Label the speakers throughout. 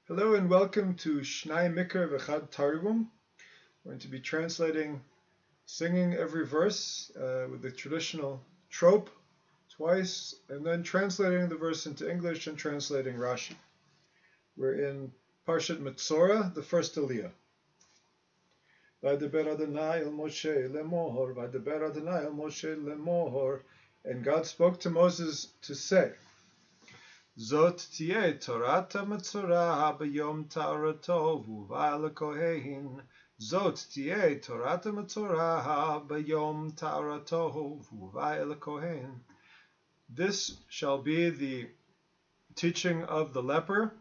Speaker 1: Hello and welcome to Shnayim Mikra v'chad Targum. We're going to be translating, singing every verse with the traditional trope twice, and then translating the verse into English and translating Rashi. We're in Parshat Metzora, the first Aliyah. V'adaber Adonai el Moshe lemor, v'adaber Adonai el Moshe lemor, and God spoke to Moses to say, Zot tiye Torah Metzora b'yom ta'arato v'uva lekohen. Zot tiye Torah Metzora b'yom ta'arato v'uva lekohen. This shall be the teaching of the leper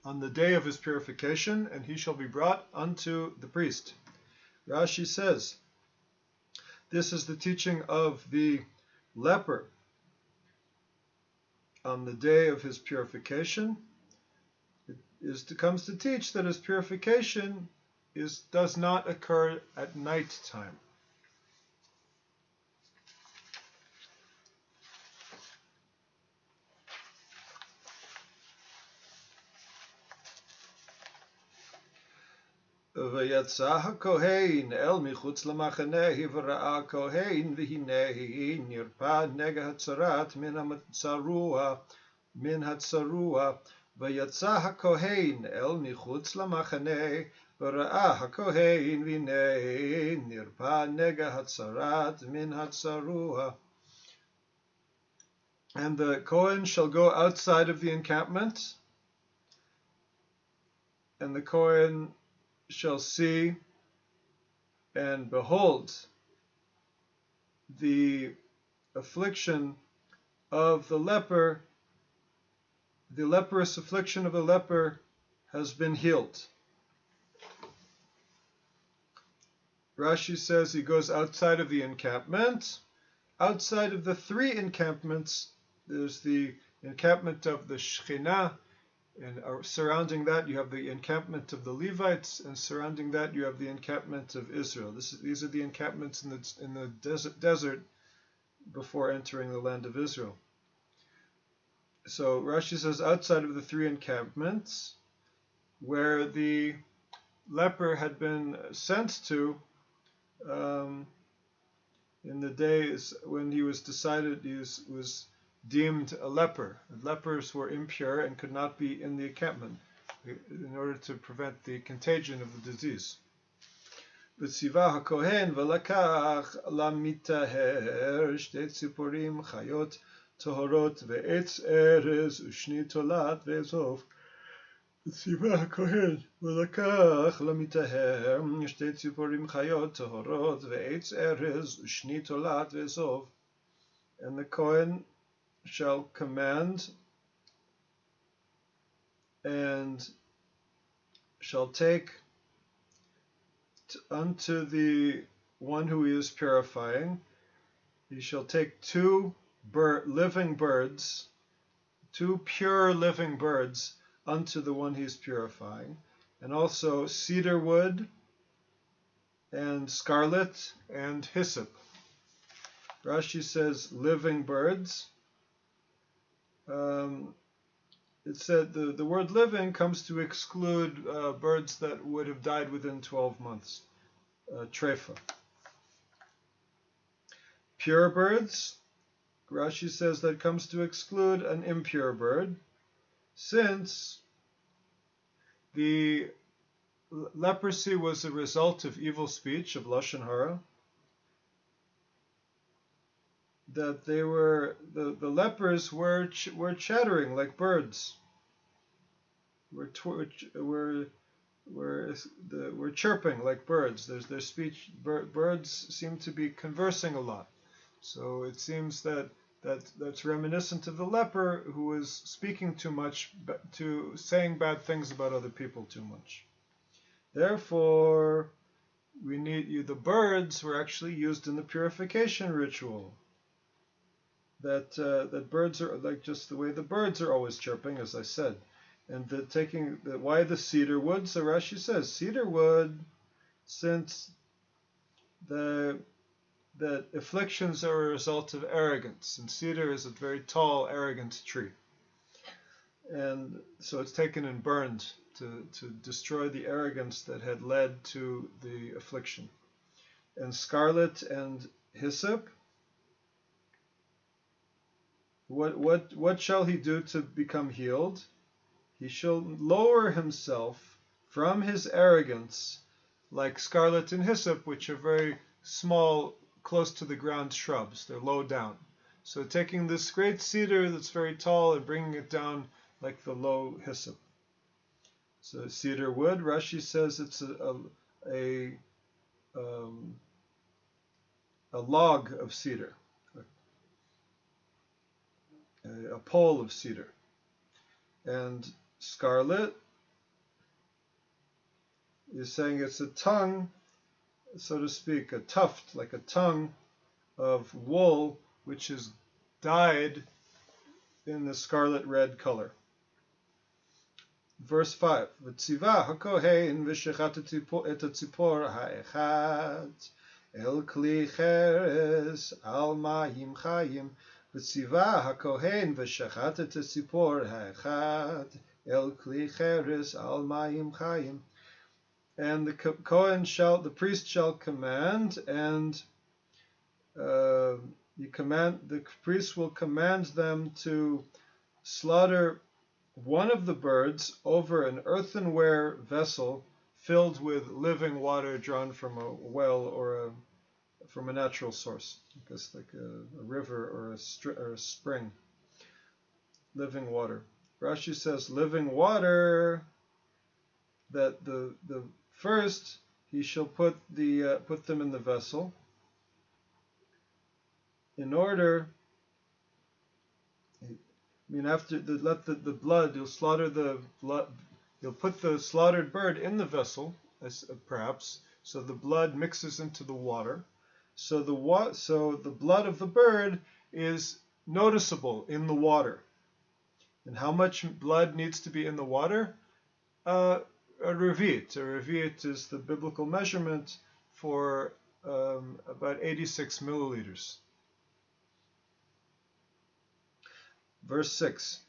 Speaker 1: on the day of his purification, and he shall be brought unto the priest. Rashi says, this is the teaching of the leper on the day of his purification. It comes to teach that his purification does not occur at night time. ויצא הכהן אל מחוץ למחנה וראה הכהן והנה נרפא נגע הצרת מן הצרוע ויצא הכהן אל מחוץ למחנה וראה הכהן והנה נרפא נגע הצרת מן הצרוע. And the Kohen shall go outside of the encampment, and the Kohen shall see and behold the affliction of the leper. The leprous affliction of the leper has been healed. Rashi says he goes outside of the encampment. Outside of the three encampments, there's the encampment of the Shekhinah, and surrounding that you have the encampment of the Levites, and surrounding that you have the encampment of Israel. These are the encampments in the desert before entering the land of Israel. So Rashi says outside of the three encampments, where the leper had been sent to in the days when he was decided he was deemed a leper. Lepers were impure and could not be in the encampment in order to prevent the contagion of the disease. V'tziva hakohen v'lakach lamitaher shtei tziporim chayot tohorot ve'etz erez ushni tolat ve'ezov. V'tziva hakohen v'lakach lamitaher shtei tziporim chayot tohorot ve'etz erez ushni tolat ve'ezov. And the Kohen shall command and shall take unto the one who he is purifying, he shall take two living birds, two pure living birds unto the one he is purifying, and also cedar wood and scarlet and hyssop. Rashi says living birds. It said the word living comes to exclude birds that would have died within 12 months. Treifa. Pure birds, Rashi says that comes to exclude an impure bird, since the leprosy was a result of evil speech, of Lashon Hara, that they were the lepers were chattering like birds. Were chirping like birds. Their speech. Birds seem to be conversing a lot. So it seems that's reminiscent of the leper who was speaking too much, saying bad things about other people too much. Therefore, the birds were actually used in the purification ritual. That birds are like just the way the birds are always chirping, as I said, and why the cedar wood? So Rashi says cedar wood, since that afflictions are a result of arrogance, and cedar is a very tall, arrogant tree. and so it's taken and burned to destroy the arrogance that had led to the affliction. And scarlet and hyssop, what shall he do to become healed? He shall lower himself from his arrogance, like scarlet and hyssop, which are very small, close to the ground shrubs. They're low down. So taking this great cedar that's very tall and bringing it down like the low hyssop. So cedar wood, Rashi says it's a log of cedar, a pole of cedar. And scarlet is saying it's a tongue, so to speak, a tuft, like a tongue of wool, which is dyed in the scarlet red color. Verse 5, V'tziva hakohen v'shechat et hatzipor ha'echad el kli cheres al mayim chayim. V'tziva hakohen v'shechat et hatzipor ha'echad el kli cheres al mayim chayim. And the Kohen the priest shall command, and the priest will command them to slaughter one of the birds over an earthenware vessel filled with living water drawn from a well or from a natural source, I guess like a river or a spring. Living water. Rashi says living water, that the first he shall put them in the vessel in order, after let the blood, you'll slaughter the blood, you'll put the slaughtered bird in the vessel, perhaps, so the blood mixes into the water. So the blood of the bird is noticeable in the water. And how much blood needs to be in the water? A revit. A revit is the biblical measurement for about 86 milliliters. Verse 6,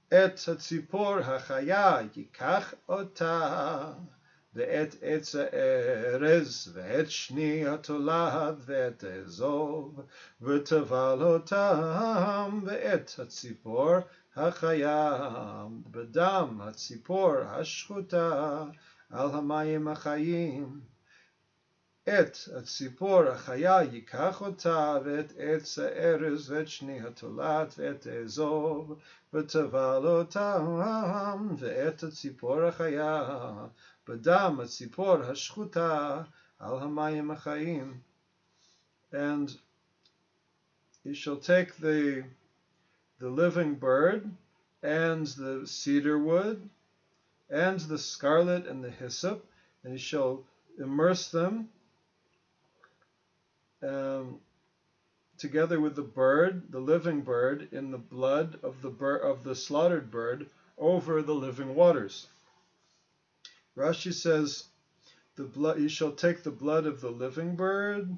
Speaker 1: Et hatzipor hachaya yikach ota, ve'et etz ha'erez, ve'et shni hatolad, ve'et ezov, v'taval otam, ve'et hatzipor hachaya, b'dam hatzipor hashchuta, al hamayim hachayim. Et הציפור החיה ייקח אותה, ואת עץ הארז, ואת שני התולעת, ואת האזוב, וטבל אותם, ואת הציפור החיה, בדם הציפור השחוטה, על המים החיים. And he shall take the living bird, and the cedar wood, and the scarlet and the hyssop, and he shall immerse them together with the bird, the living bird, in the blood of the slaughtered bird over the living waters. Rashi says, he shall take the blood of the living bird.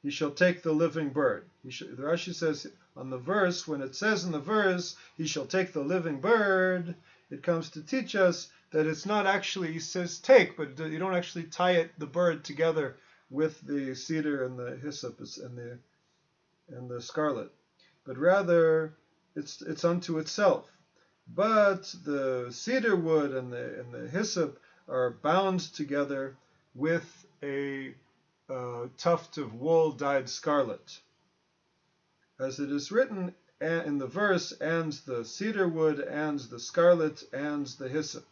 Speaker 1: He shall take the living bird. The Rashi says on the verse, when it says in the verse, he shall take the living bird, it comes to teach us that it's not actually, he says take, but you don't actually tie the bird together with the cedar and the hyssop and the scarlet, but rather it's unto itself. But the cedar wood and the hyssop are bound together with a tuft of wool dyed scarlet, as it is written in the verse, and the cedar wood and the scarlet and the hyssop,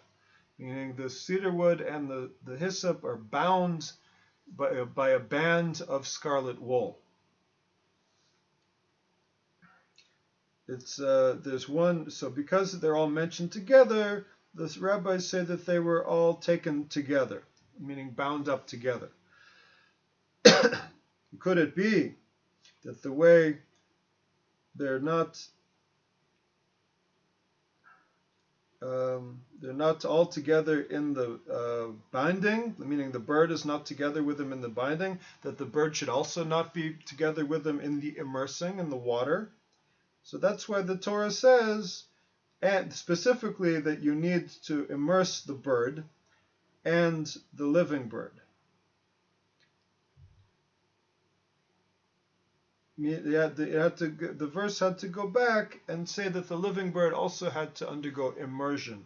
Speaker 1: meaning the cedar wood and the hyssop are bound by a band of scarlet wool. There's one, so because they're all mentioned together, the rabbis say that they were all taken together, meaning bound up together. Could it be that the way they're not all together in the binding, meaning the bird is not together with them in the binding, that the bird should also not be together with them in the immersing in the water? So that's why the Torah says, and specifically, that you need to immerse the bird and the living bird. The verse had to go back and say that the living bird also had to undergo immersion.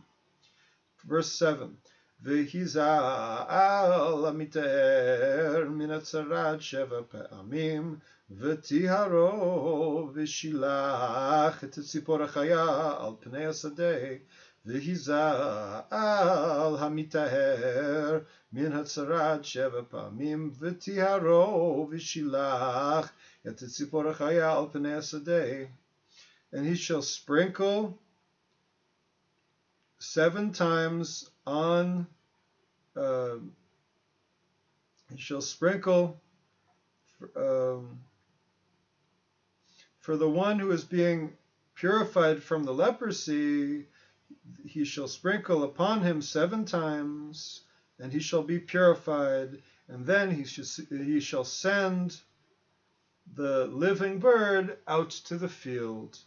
Speaker 1: Verse 7. V'hiza'al amiter min hatzarat sheva pa'amim v'tiharo v'shilach et tzipor hachaya al pnei hasadeh v'hiza'al hamitaher min hatzarat sheva pa'amim v'tiharo v'shilach et tzipor hachaya al pnei hasadeh, and he shall sprinkle 7 times on, he shall sprinkle for the one who is being purified from the leprosy, he shall sprinkle upon him 7 times, and he shall be purified, and then he shall send the living bird out to the field.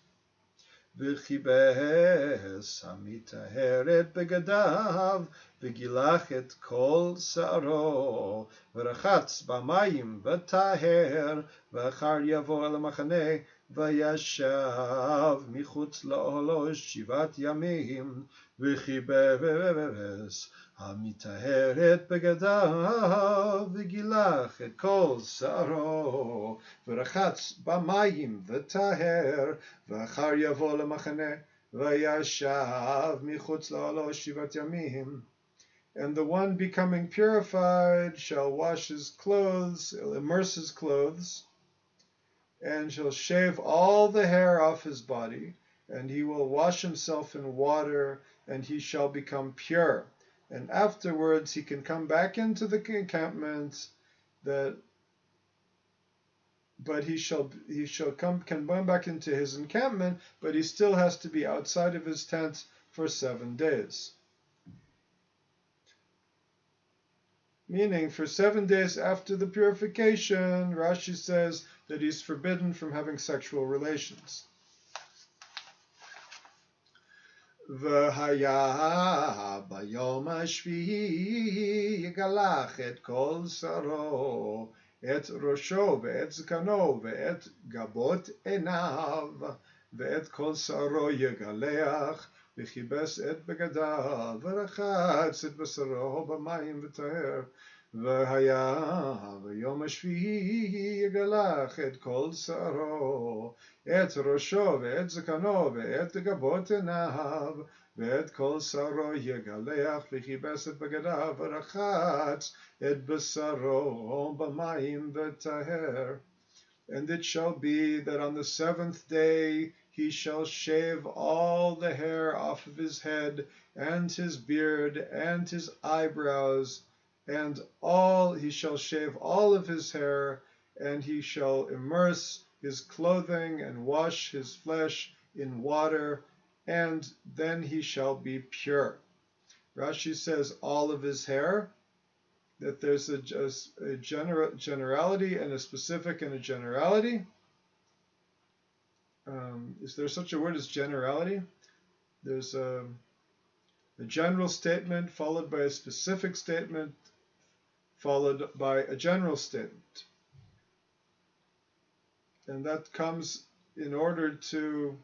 Speaker 1: וכיבס המטהר את בגדיו וגילח את כל שערו ורחץ במים וטהר ואחר יבוא אל המחנה וישב מחוץ לאוהלו 7 ימים וכיבס המטהר את בגדיו וגילח את כל שערו ורחץ במים וטהר ואחר יבוא למחנה וישב מחוץ לאוהלו 7 ימים. And the one becoming purified shall wash his clothes, immerse his clothes, and shall shave all the hair off his body, and he will wash himself in water, and he shall become pure. And afterwards he can come back into the encampment, but he can come back into his encampment, but he still has to be outside of his tent for 7 days. Meaning, for 7 days after the purification, Rashi says that he's forbidden from having sexual relations. והיה ביום השביעי יגלח את כל שרו, את ראשו ואת זקנו ואת גבות עיניו, ואת כל שרו יגלח, וכיבס את בגדיו, ורחץ את בשרו במים וטהר. והיה ביום השביעי יגלח את כל שערו, את ראשו ואת זקנו ואת גבות עיניו, ואת כל שערו יגלח, וכיבס את בגדיו, ורחץ את בשרו במים וטהר. And it shall be that on the 7th day he shall shave all the hair off of his head, and his beard, and his eyebrows, and he shall shave all of his hair, and he shall immerse his clothing and wash his flesh in water, and then he shall be pure. Rashi says all of his hair, that there's a generality and a specific and a generality. Is there such a word as generality? There's a general statement followed by a specific statement followed by a general statement. And that comes in order to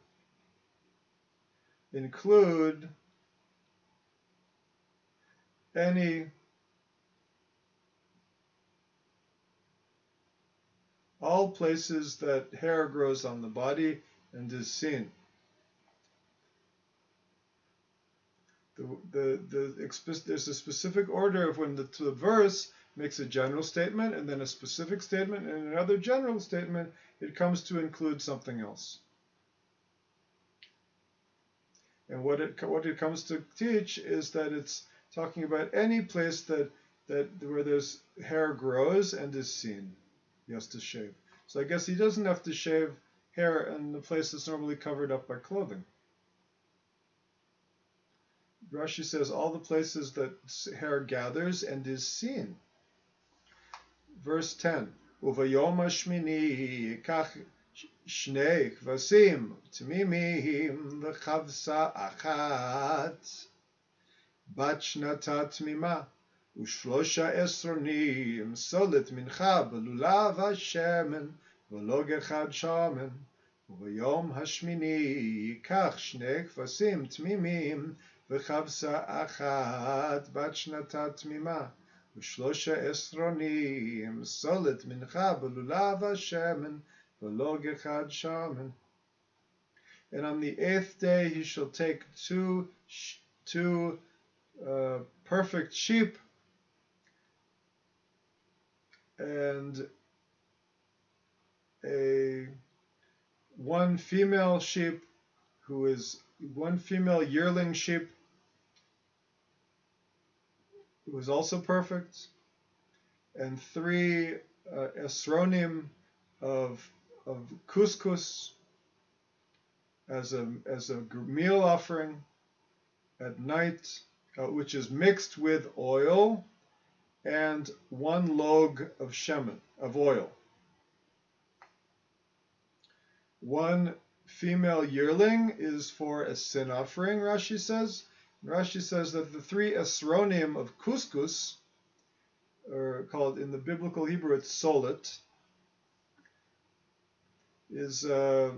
Speaker 1: include all places that hair grows on the body and is seen. There's a specific order of when the verse makes a general statement and then a specific statement, and another general statement, it comes to include something else. And what it comes to teach is that it's talking about any place that where there's hair grows and is seen. He has to shave. So I guess he doesn't have to shave hair in the place that's normally covered up by clothing. Rashi says all the places that hair gathers and is seen. Verse 10. Uvayom hashmini yikach Shnei kvasim tmimim v'chavsa achat bat shnata tmima ושלושה עשרונים סולת מנחה בלולב השמן ולוג אחד שמן וביום השמיני ייקח שני כבשים תמימים וכבשה אחת בת שנתה תמימה ושלושה עשרונים סולת מנחה בלולב השמן ולוג אחד שמן. And on the 8th day he shall take two perfect sheep and one female sheep, who is one female yearling sheep who is also perfect, and 3 esronim of couscous as a meal offering at night, which is mixed with oil, and 1 log of shemen, of oil. 1 female yearling is for a sin offering, Rashi says. Rashi says that the 3 esronim of couscous, are called in the biblical Hebrew, it's solet, is that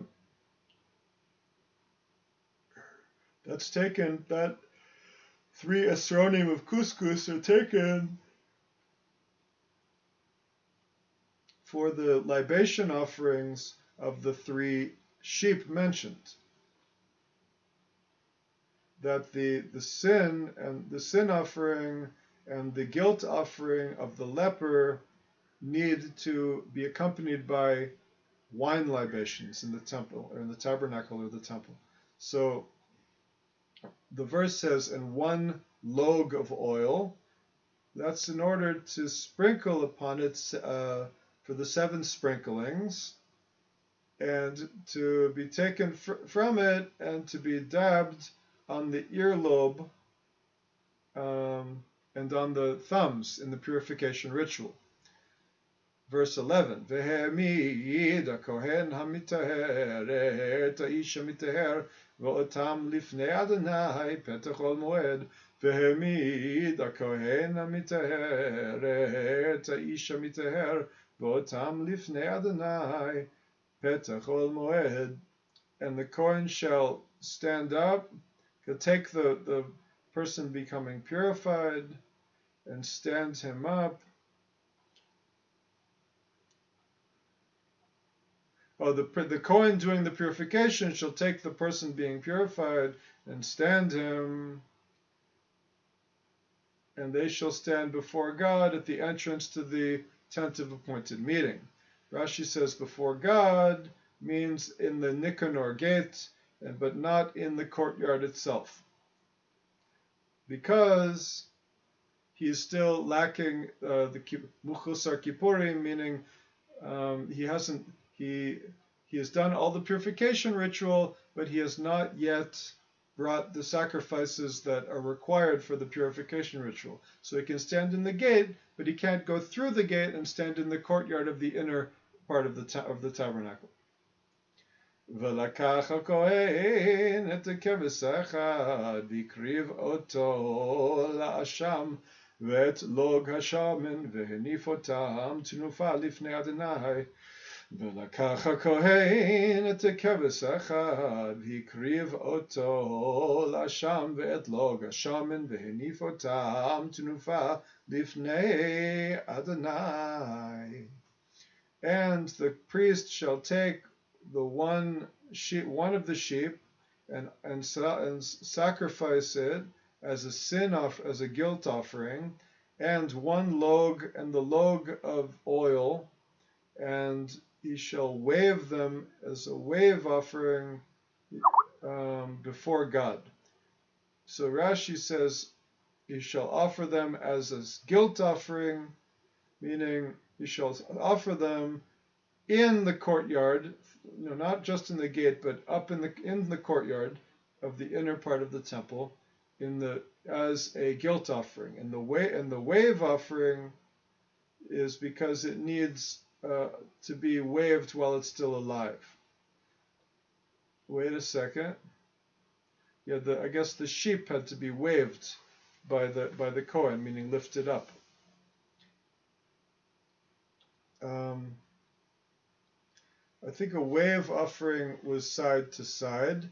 Speaker 1: 3 esronim of couscous are taken for the libation offerings of the 3 sheep mentioned. That the sin offering and the guilt offering of the leper need to be accompanied by wine libations in the temple, or in the tabernacle or the temple. So the verse says, and 1 log of oil. That's in order to sprinkle upon it for the 7 sprinklings, and to be taken from it and to be dabbed on the earlobe and on the thumbs in the purification ritual. Verse 11, Vehemid hakohen hamitaher et haish hamitaher v'otam lifnei Adonai petach ol moed. Vehemid hakohen hamitaher et haish hamitaher v'otam lifnei Adonai petach ol moed. And the Kohen shall stand up, he'll take the person becoming purified and stand him up. The Kohen doing the purification shall take the person being purified and stand him, and they shall stand before God at the entrance to the tent of appointed meeting. Rashi says before God means in the Nicanor gate, but not in the courtyard itself, because he is still lacking the Muchusar Kippurim, meaning he has done all the purification ritual, but he has not yet brought the sacrifices that are required for the purification ritual. So he can stand in the gate, but he can't go through the gate and stand in the courtyard of the inner part of the tabernacle. ולקח הכהן את הכבש האחד והקריב אותו לאשם ואת לוג השמן והניף אותם תנופה לפני אדוני. ולקח הכהן את הכבש האחד והקריב אותו לאשם ואת לוג השמן והניף אותם תנופה לפני אדוני. And the priest shall take one of the sheep and sacrifice it as as a guilt offering, and 1 log and the log of oil, and he shall wave them as a wave offering before God. So Rashi says he shall offer them as a guilt offering, meaning he shall offer them in the courtyard, not just in the gate, but up in the courtyard of the inner part of the temple, as a guilt offering. And the wave offering is because it needs to be waved while it's still alive. wait a second. Yeah, I guess the sheep had to be waved by the Kohen, meaning lifted up. I think a wave offering was side to side.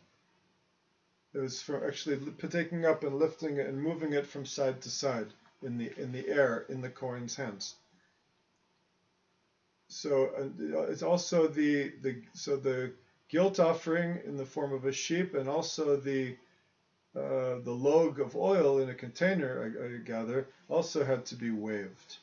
Speaker 1: It was from actually taking up and lifting it and moving it from side to side in the air in the Kohen's hands. So it's also the guilt offering in the form of a sheep, and also the log of oil in a container, I gather, also had to be waved.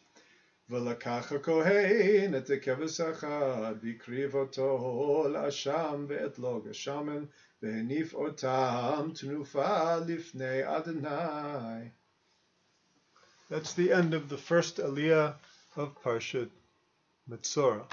Speaker 1: ולקח הכהן את הכבש האחד והקריב אותו לאשם ואת לוג השמן והניף אותם תנופה לפני אדוני. That's the end of the first aliyah of Parshat Metzora.